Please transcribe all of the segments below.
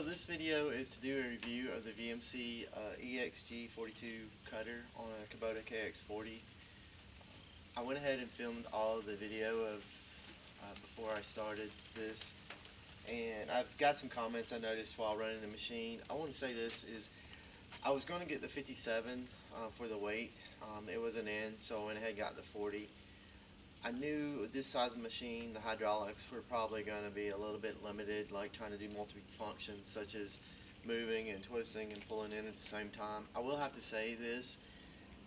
So this video is to do a review of the VMC EXG42 cutter on a Kubota KX40. I went ahead and filmed all of the video of before I started this, and I've got some comments I noticed while running the machine. I want to say this is I was going to get the 57 for the weight. It wasn't in, so I went ahead and got the 40. I knew this size of machine, the hydraulics were probably going to be a little bit limited, like trying to do multiple functions such as moving and twisting and pulling in at the same time. I will have to say this,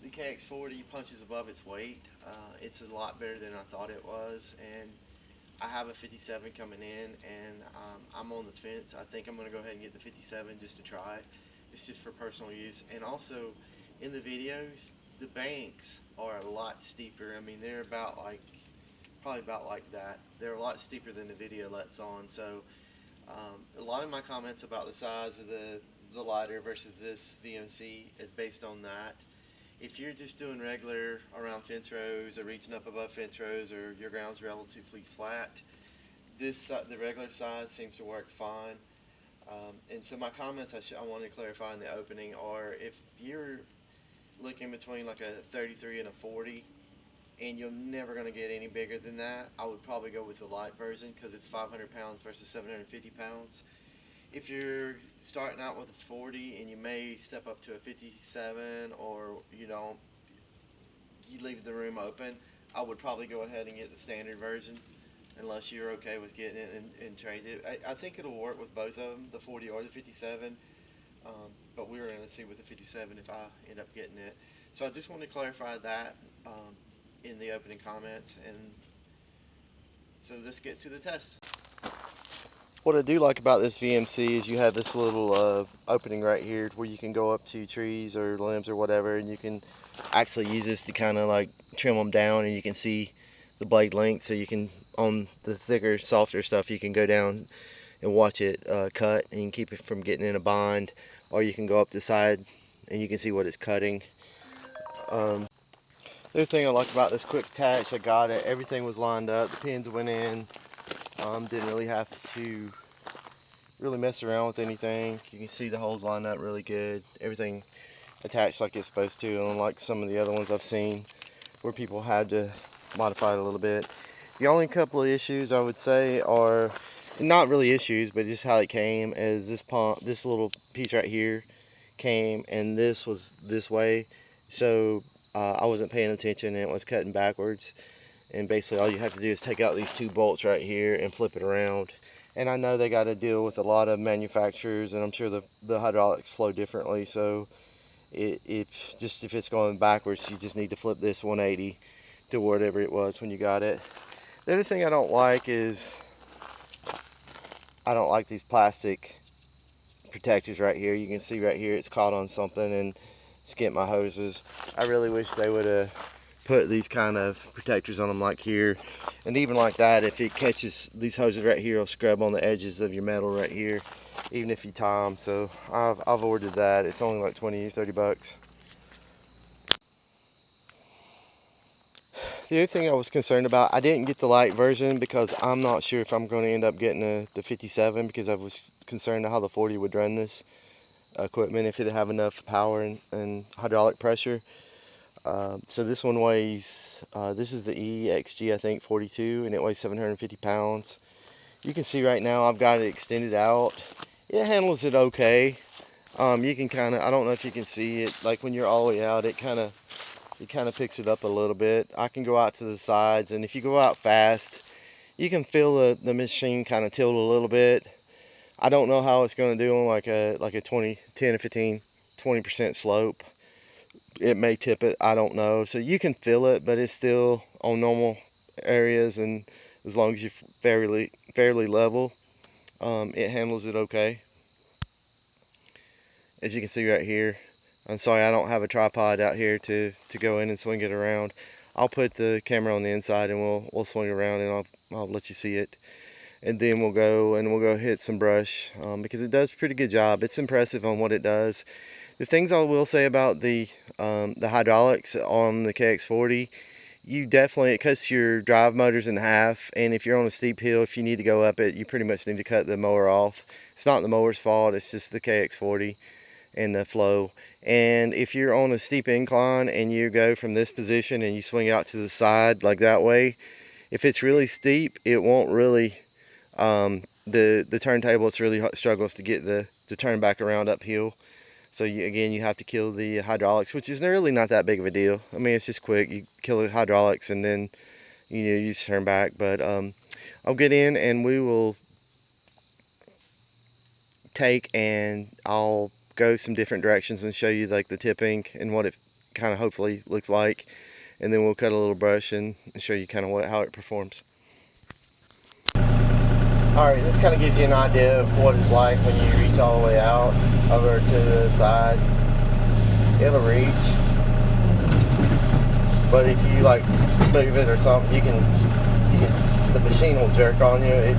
the KX40 punches above its weight. It's a lot better than I thought it was, and I have a 57 coming in, and I'm on the fence. I think I'm going to go ahead and get the 57 just to try. It's just for personal use. And also, in the videos, the banks are a lot steeper. I mean, they're about like, probably about like that. They're a lot steeper than the video lets on. So a lot of my comments about the size of the lighter versus this VMC is based on that. If you're just doing regular around fence rows or reaching up above fence rows, or your ground's relatively flat, the regular size seems to work fine. And so my comments I wanted to clarify in the opening are, if you're looking between like a 33 and a 40 and you're never going to get any bigger than that, I would probably go with the light version because it's 500 pounds versus 750 pounds. If you're starting out with a 40 and you may step up to a 57, or you leave the room open, I would probably go ahead and get the standard version unless you're okay with getting it and trade it. I think it'll work with both of them, the 40 or the 57. But we're going to see with the 57 if I end up getting it. So I just want to clarify that in the opening comments, and so this gets to the test. What I do like about this VMC is you have this little opening right here where you can go up to trees or limbs or whatever, and you can actually use this to kind of like trim them down, and you can see the blade length, so you can, on the thicker, softer stuff, you can go down and watch it cut, and you can keep it from getting in a bind. Or you can go up the side and you can see what it's cutting. The other thing I like about this quick attach, I got it, everything was lined up, the pins went in, didn't really have to really mess around with anything. You can see the holes lined up really good, everything attached like it's supposed to, unlike some of the other ones I've seen where people had to modify it a little bit. The only couple of issues I would say are, not really issues, but just how it came, is this pump, this little piece right here came, and this was this way, so I wasn't paying attention, and it was cutting backwards, and basically all you have to do is take out these two bolts right here and flip it around. And I know they got to deal with a lot of manufacturers, and I'm sure the hydraulics flow differently, so if it's going backwards, you just need to flip this 180 to whatever it was when you got it. The other thing I don't like is I don't like these plastic protectors right here. You can see right here it's caught on something and skint my hoses. I really wish they would have put these kind of protectors on them like here. And even like that, if it catches these hoses right here, it'll scrub on the edges of your metal right here, even if you tie them. So I've ordered that. It's only like 20 or 30 bucks. The other thing I was concerned about, I didn't get the light version because I'm not sure if I'm going to end up getting the 57, because I was concerned how the 40 would run this equipment, if it'd have enough power and hydraulic pressure. So this one weighs, this is the EXG, I think, 42, and it weighs 750 pounds. You can see right now I've got it extended out. It handles it okay. You can kind of, I don't know if you can see it, like when you're all the way out, it kind of picks it up a little bit. I can go out to the sides, and if you go out fast, you can feel the machine kind of tilt a little bit. I don't know how it's going to do on like a 10 or 15, 20% slope. It may tip it, I don't know. So you can feel it, but it's still on normal areas, and as long as you're fairly level, it handles it okay. As you can see right here, I'm sorry I don't have a tripod out here to go in and swing it around. I'll put the camera on the inside and we'll swing around, and I'll let you see it. And then we'll go hit some brush, because it does a pretty good job. It's impressive on what it does. The things I will say about the hydraulics on the KX40 you definitely, it cuts your drive motors in half, and if you're on a steep hill, if you need to go up it, you pretty much need to cut the mower off. It's not the mower's fault, it's just the KX40 and the flow. And if you're on a steep incline and you go from this position and you swing out to the side like that way, if it's really steep, it won't really, the turntable, it's really struggles to get to turn back around uphill. So again, you have to kill the hydraulics, which is really not that big of a deal. I mean, it's just quick. You kill the hydraulics and then you just turn back. But I'll get in and we will I'll go some different directions and show you like the tipping and what it kind of hopefully looks like. And then we'll cut a little brush and show you kind of how it performs. Alright, this kind of gives you an idea of what it's like when you reach all the way out over to the side. It'll reach, but if you like move it or something, the machine will jerk on you. It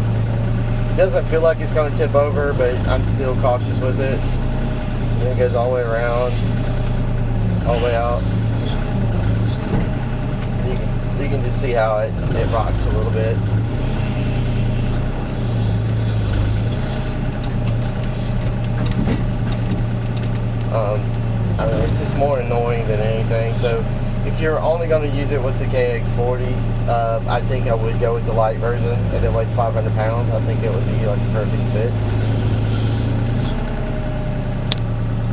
doesn't feel like it's going to tip over, but I'm still cautious with it. And then it goes all the way around, all the way out. You can just see how it rocks a little bit. I mean, it's just more annoying than anything. So if you're only going to use it with the KX40, I think I would go with the light version, and it weighs 500 pounds. I think it would be like a perfect fit.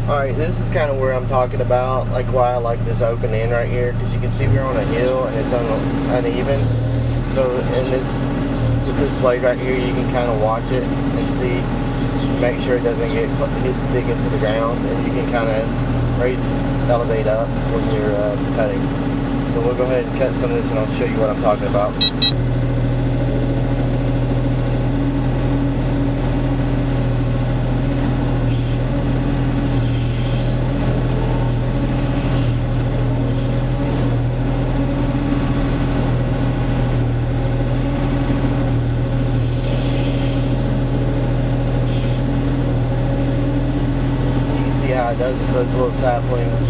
Alright, this is kind of where I'm talking about, like why I like this open end right here, because you can see we're on a hill and it's uneven. So with this blade right here, you can kind of watch it and see, make sure it doesn't dig into the ground, and you can kind of elevate up when you're cutting. So we'll go ahead and cut some of this and I'll show you what I'm talking about. How it does with those little saplings.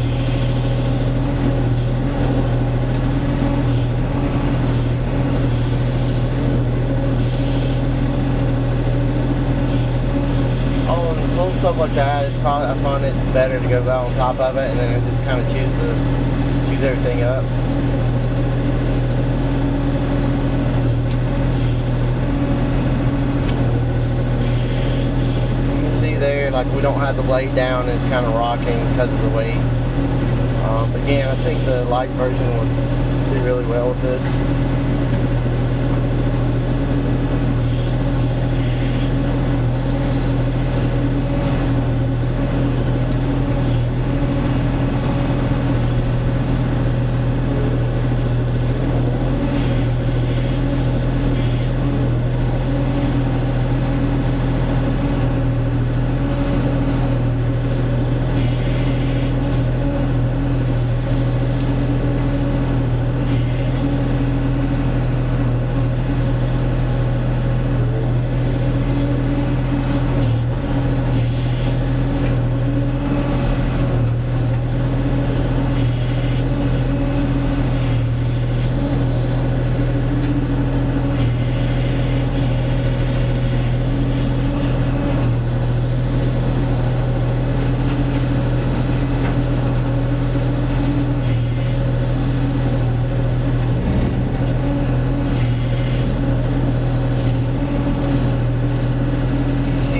On little stuff like that, it's probably, I find it's better to go about on top of it and then just kind of choose everything up. There, like we don't have the blade down, it's kind of rocking because of the weight. Again, I think the light version would do really well with this.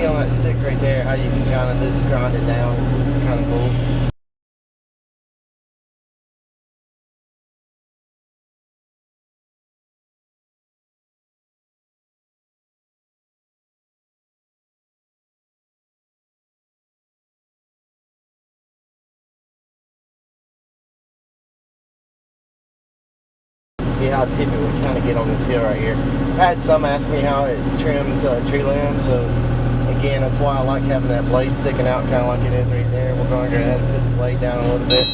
On that stick right there, how you can kind of just grind it down, which is kind of cool. See how tippy we kind of get on this hill right here. I've had some ask me how it trims tree limbs, so again, that's why I like having that blade sticking out kind of like it is right there. We're going to go ahead and put the blade down a little bit.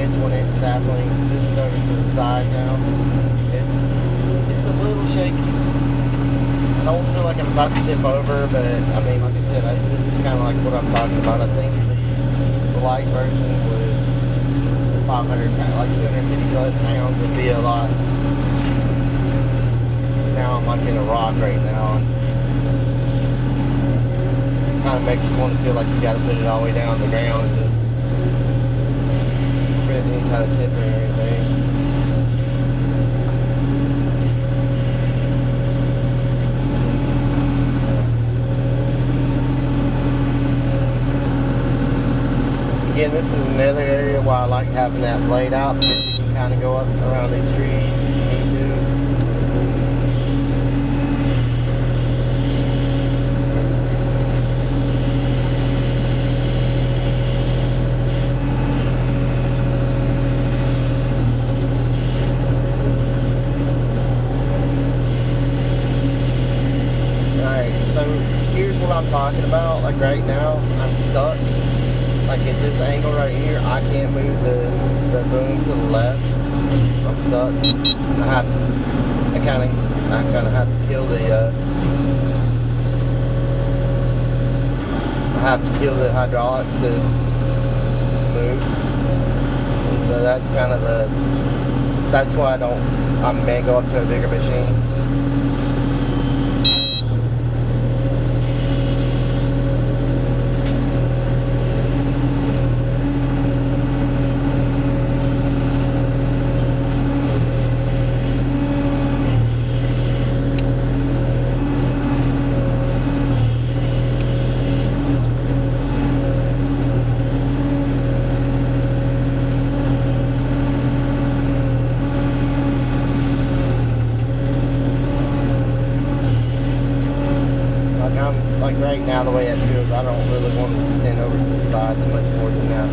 1-inch, 1-inch saplings. This is over to the side now. It's a little shaky. I don't feel like I'm about to tip over, but I mean, like I said, this is kind of like what I'm talking about. I think the light version would, the 500 pounds, like 250 plus pounds would be a lot. Now I'm like in a rock right now. Kind of makes you want to feel like you got to put it all the way down to the ground to prevent any kind of tipping or anything. Again, this is another area why I like having that blade out, because you can kind of go up around these trees if you need to. Alright, so here's what I'm talking about. Like right now, I'm stuck. Like at this angle right here, I can't move the boom to the left. I'm stuck. I kind of have to kill the hydraulics to move. And so that's kind of that's why I may go up to a bigger machine. Like right now, the way it feels, I don't really want to extend over to the sides much more than that.